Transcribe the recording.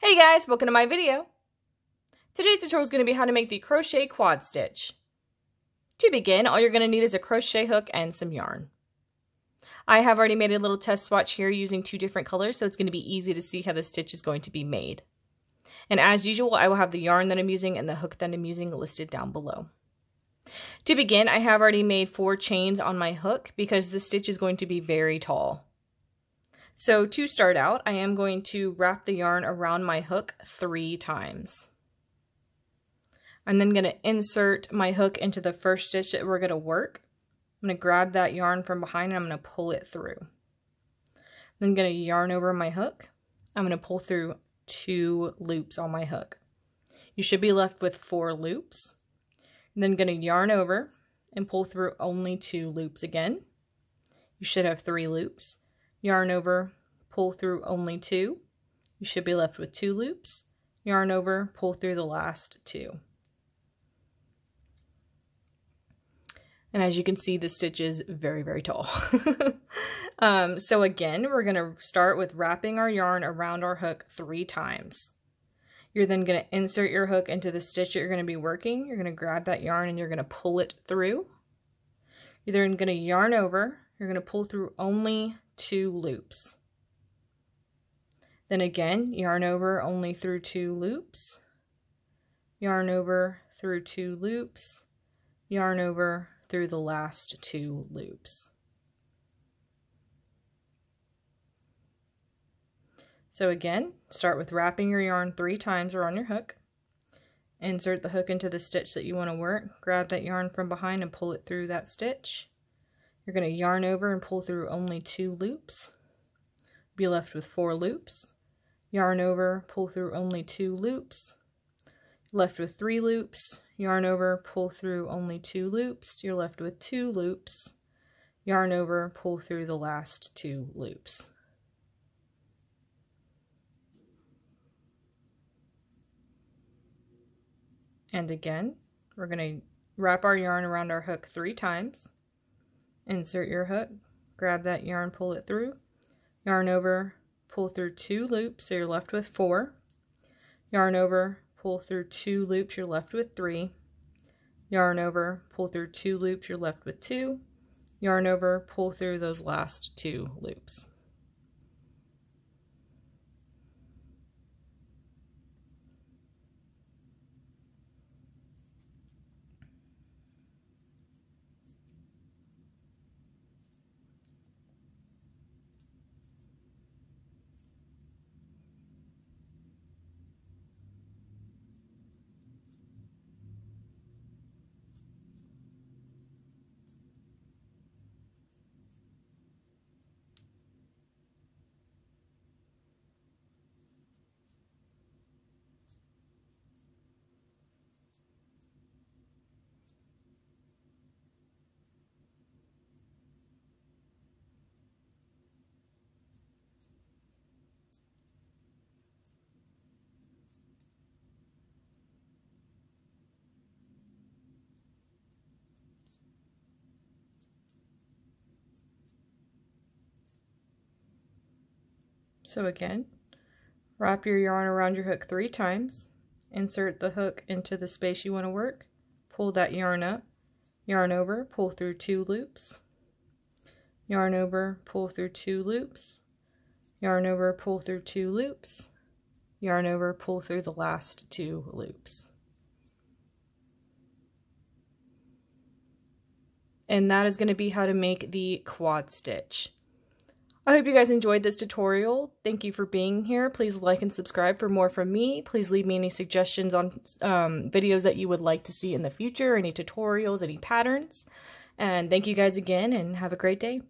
Hey guys, welcome to my video. Today's tutorial is going to be how to make the crochet quad stitch. To begin, all you're going to need is a crochet hook and some yarn. I have already made a little test swatch here using two different colors, so it's going to be easy to see how the stitch is going to be made. And as usual, I will have the yarn that I'm using and the hook that I'm using listed down below. To begin, I have already made 4 chains on my hook because the stitch is going to be very tall. So to start out, I am going to wrap the yarn around my hook 3 times. I'm then going to insert my hook into the first stitch that we're going to work. I'm going to grab that yarn from behind and I'm going to pull it through. I'm then going to yarn over my hook. I'm going to pull through 2 loops on my hook. You should be left with 4 loops. I'm then going to yarn over and pull through only 2 loops again. You should have 3 loops. Yarn over, pull through only 2. You should be left with 2 loops. Yarn over, pull through the last 2. And as you can see, the stitch is very, very tall. So again, we're going to start with wrapping our yarn around our hook 3 times. You're then going to insert your hook into the stitch that you're going to be working. You're going to grab that yarn and you're going to pull it through. You're then going to yarn over. You're going to pull through only 2 loops. Then again, yarn over only through 2 loops. Yarn over through 2 loops. Yarn over through the last 2 loops. So again, start with wrapping your yarn 3 times around your hook. Insert the hook into the stitch that you want to work. Grab that yarn from behind and pull it through that stitch. You're going to yarn over and pull through only 2 loops. Be left with 4 loops. Yarn over, pull through only 2 loops. Left with 3 loops. Yarn over, pull through only 2 loops. You're left with 2 loops. Yarn over, pull through the last 2 loops. And again, we're going to wrap our yarn around our hook 3 times. Insert your hook, grab that yarn, pull it through, yarn over, pull through 2 loops, so you're left with 4, yarn over, pull through 2 loops, you're left with 3, yarn over, pull through 2 loops, you're left with 2, yarn over, pull through those last 2 loops. So again, wrap your yarn around your hook 3 times, insert the hook into the space you want to work, pull that yarn up, yarn over, pull through 2 loops, yarn over, pull through 2 loops, yarn over, pull through 2 loops, yarn over, pull through the last 2 loops. And that is going to be how to make the quad stitch. I hope you guys enjoyed this tutorial. Thank you for being here. Please like and subscribe for more from me. Please leave me any suggestions on videos that you would like to see in the future, any tutorials, any patterns. And thank you guys again and have a great day.